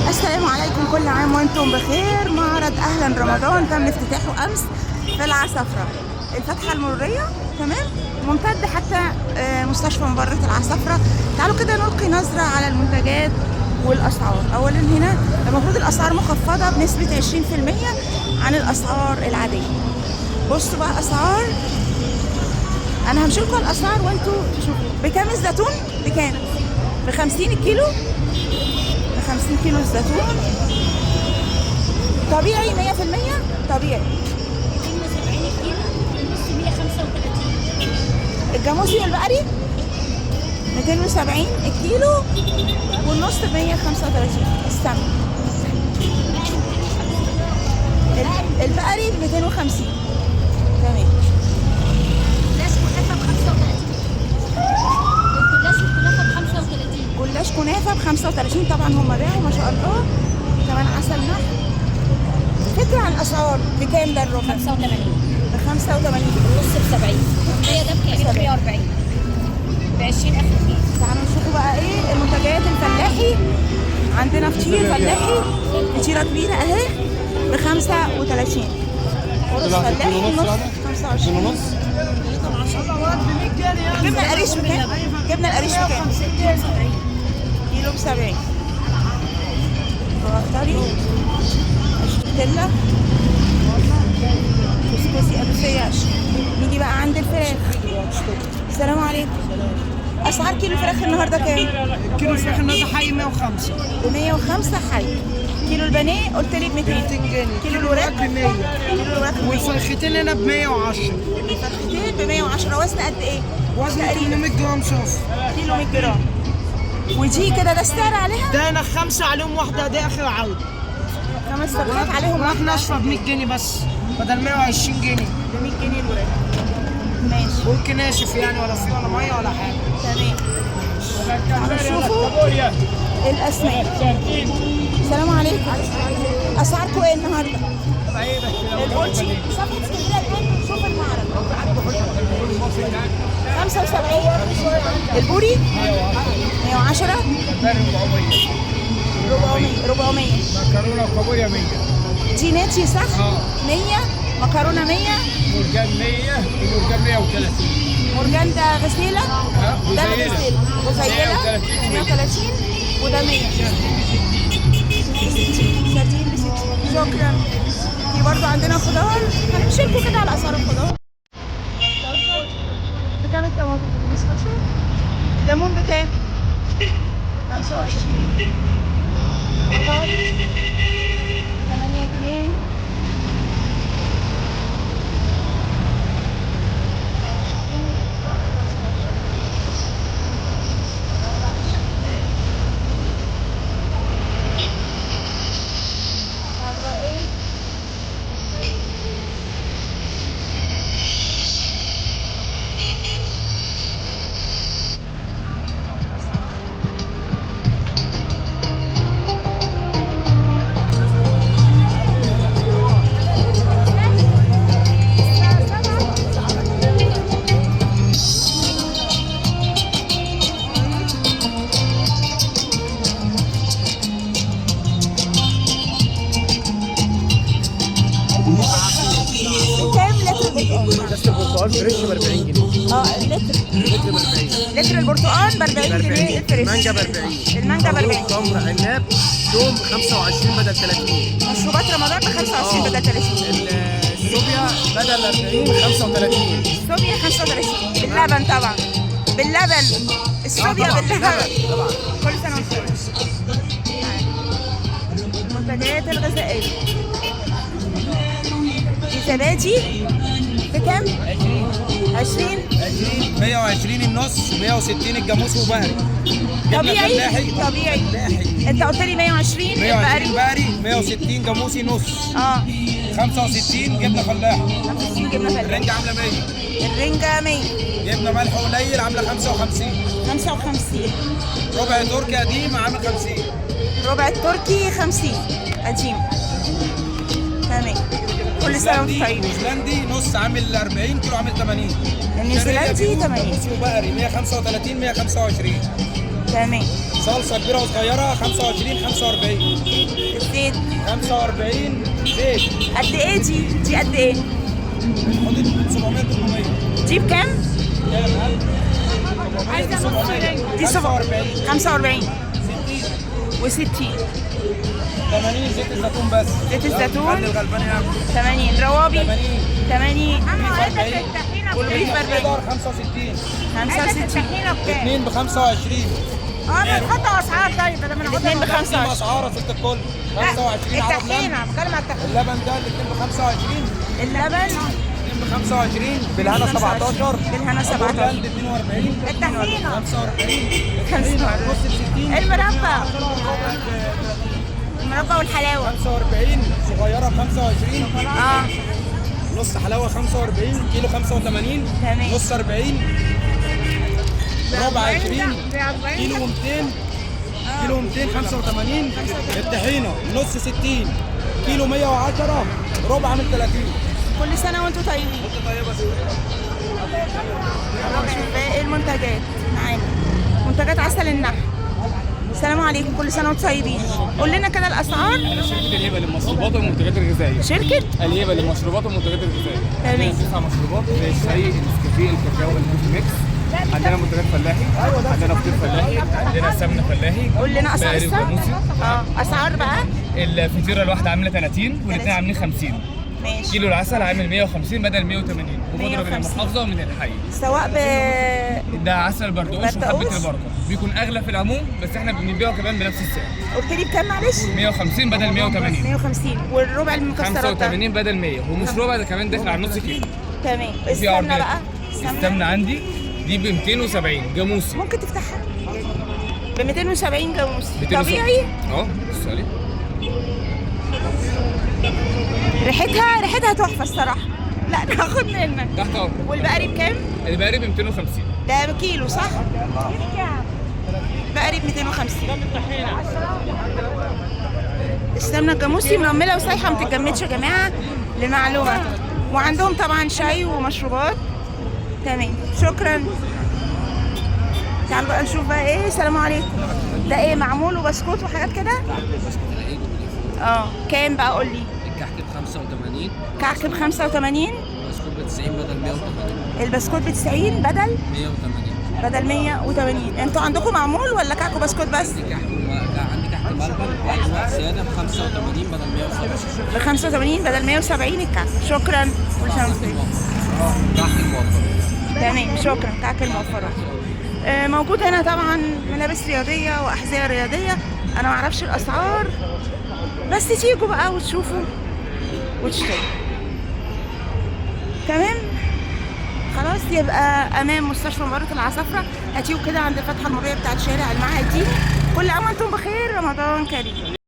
السلام عليكم، كل عام وانتم بخير. معرض اهلا رمضان تم افتتاحه امس في العصافره، الفتحه المروريه، تمام، ممتد حتى مستشفى مبرة العصافره. تعالوا كده نلقي نظره على المنتجات والاسعار. اولا هنا المفروض الاسعار مخفضه بنسبه 20% عن الاسعار العاديه. بصوا بقى اسعار، انا همشي لكم الاسعار وانتوا تشوفوا. بكام الزيتون؟ بكام؟ ب 50 الكيلو، 50 كيلو الزيتون طبيعي 100%، طبيعي. 270 كيلو والنص 135. الجاموسي والبقري 270 الكيلو والنص 135. استنى، البقري ب 250. تمام. جلاش كنافه ب 35. الجلاش والكنافه ب 35. جلاش كنافه ب 35. طبعا هم باعوا ما شاء الله. كمان عسل نحل. فكره عن الاسعار، بكام ده الربع؟ 85. ب 85. النص ب 70. هي ده بكام؟ 140. ب 20 اخر كيلو. تعالوا نشوفوا بقى ايه المنتجات الفلاحي. عندنا فطير فلاحي، فطيره كبيره اهي ب 35. قرص فلاحي نص 25. جبنا القريش بكام؟ جبنا القريش بكام؟ كيلو ب 70. بطاري، اشتكتلة، كسكسي ابو سياش. نيجي بقى عند الفراخ. السلام عليكم. اسعار كيلو الفراخ النهارده كام؟ كيلو الفراخ النهارده حي 105. ب 105 حي. كيلو البانيه قلت لي ب 200 جنيه. كيلو الوراك ب 100. كيلو الوراك ب 100. والفرختين هنا ب 110. الفرختين ب 110. وزن قد ايه؟ وزن 800 جرام صافي. كيلو 100 جرام. ودي كده ده السعر عليها؟ ده هنا 5 عليهم واحده، دي اخر عرض. 5 فرخات عليهم وراح واحده ناشفه ب 100 جنيه بس بدل 120 جنيه. ب 100 جنيه الوراك. ماشي بولك ناشف يعني، ولا فيه ولا ميه ولا حاجه. تمام. تعالوا نشوفوا الاسماك. السلام عليكم. اسعاركم ايه النهارده؟ البولتي صفحه اسكندريه الان، نشوف المعرض. 75. البوري 110. 400. مكرونه قويه 100. دي ناتي صح؟ 100. مكرونه 100. مرجان 100 ومرجان 130. مرجان ده غسيله؟ ده غزيلة. غسيله. غزيله 130 وده 100. سردين ب 60. شكرا. في برضه عندنا خضار، هنمشي لكم كده على اسعار الخضار. بكام الطماطم؟ 15. ليمون بكام؟ 25. بطاطس 8 جنيه. كام لتر برتقال؟ بس البرتقال فريش ب 40 جنيه. اللتر لتر ب 40. لتر البرتقال ب 40 جنيه الفريش. المانجا ب 40. المانجا ب 40. تمر عناب توم 25 بدل 30. مشروبات رمضان ب 25 بدل 30. الصوبيا بدل 40 35. الصوبيا 35 باللبن طبعا. باللبن الصوبيا باللبن طبعا. كل سنه وانت طيب. المنتجات الغذائيه. دي زبادي بكام؟ 20. 120 النص، 160 الجاموس وبقري. طبيعي فلاحي. طبيعي. فلاحي. انت قلت لي 120 120 بقري. بقري، 160 جاموسي نص. 65 جبنه فلاحي. 65 جبنه فلاحي. الرنجة عامله 100. الرنجة 100. جبنه ملح قليل عامله 55. 55. ربع تركي قديم عامل 50. ربع التركي 50 قديم. تمام. كل سنه وانت طيب. نيوزيلندي نص عامل 40 كيلو عامل 80. النيوزيلندي 80. وبقري 135 125. تمام. صلصه كبيره وصغيره 25 45. الزيت 45 زيت قد ايه دي قد ايه؟ حدود 700 800. دي بكام؟ كام؟ 700 دي 45 45 و60 80 زيت الزيتون بس. زيت الزيتون. خلي الغلبان ياكل. 80 روابي 80 80 كل بيف 40 65 65 2 ب 25. بتحطوا اسعار طيب بدل ما الاثنين ب في 25 اسعار يا ست الكل 25 عرب لبن. الطحينه بتكلم على الطحينه. اللبن ده الاثنين ب 25 اللبن 2 ب 25 بالهنا 17 بالهنا 17 بورلاند 42 الطحينه 45 نص ب 60 المربى المربى والحلاوه 45 صغيره ب 25 اه نص حلاوه 45 كيلو 85 تمام. نص 40 ربع 20 كيلو 200 كيلو 285 الطحينه نص 60 كيلو 110 ربع من 30. كل سنه وانتم طيبين. انت طيبه نشوف باقي المنتجات معانا. منتجات عسل النحل. السلام عليكم، كل سنه وانتم طيبين. قول لنا كده الاسعار. شركة الهبة للمشروبات والمنتجات الغذائية. شركه الهبة للمشروبات والمنتجات الغذائية. تمام. 9 مشروبات زي الشاي، النسكافيه، الكاكاو، الكوفي ميكس. عندنا منتجات فلاحي، عندنا فطير فلاحي، عندنا سمنة فلاحي. قول لنا اسعار بقري وجاموسي. اسعار بقى. الفطيرة الواحدة عاملة 30 والاثنين عاملين 50. ماشي. كيلو العسل عامل 150 بدل 180 وبودرة من 150. المحافظة ومن الحي. سواء ده عسل بردقوش بردقوش. وحبة البركة. بيكون أغلى في العموم بس احنا بنبيعه كمان بنفس السعر. قلت لي بكام معلش؟ 150 بدل 180. 150 والربع المكسرات ده 85 بدل 100 ومش ربع ده كمان داخل على نص كيلو. تمام. في السمنه عرض بقى السمنه عندي دي ب 270 جاموسي. ممكن تفتحها ب 270 جاموسي 270. طبيعي. بص عليه ريحتها تحفه الصراحه. لا ناخد منك. تحت امرك. والبقري بكام؟ البقري ب 250. ده بكيلو صح؟ بقري ب 250. السمنه الجاموسي منمله وسايحه ما تتجمدش يا جماعه لمعلومه. وعندهم طبعا شاي ومشروبات. تمام شكرا. تعالوا بقى نشوف بقى ايه. السلام عليكم. ده ايه معمول وبسكوت وحاجات كده؟ كام بقى قول لي؟ الكحك ب 85 كعك ب 85 والبسكوت ب 90 بدل 180 البسكوت ب 90 بدل 180 180. انتوا عندكم معمول ولا كعك وبسكوت بس؟ عندي كحك ملبن وأنواع زيادة ب 85 بدل 170 ب 85 بدل 170 الكعك. شكرا. كل سنه وانتم طيبين. كحك الموفر. تمام شكرا. كعك الموفرات موجود هنا طبعا. ملابس رياضيه واحذيه رياضيه. انا ما اعرفش الاسعار بس تيجوا بقى وتشوفوا وتشتروا. تمام خلاص. يبقى امام مستشفى مبارة العصافرة. هتيجوا كده عند الفتحه المروريه بتاعت شارع المعهد دي. كل عام وانتم بخير. رمضان كريم.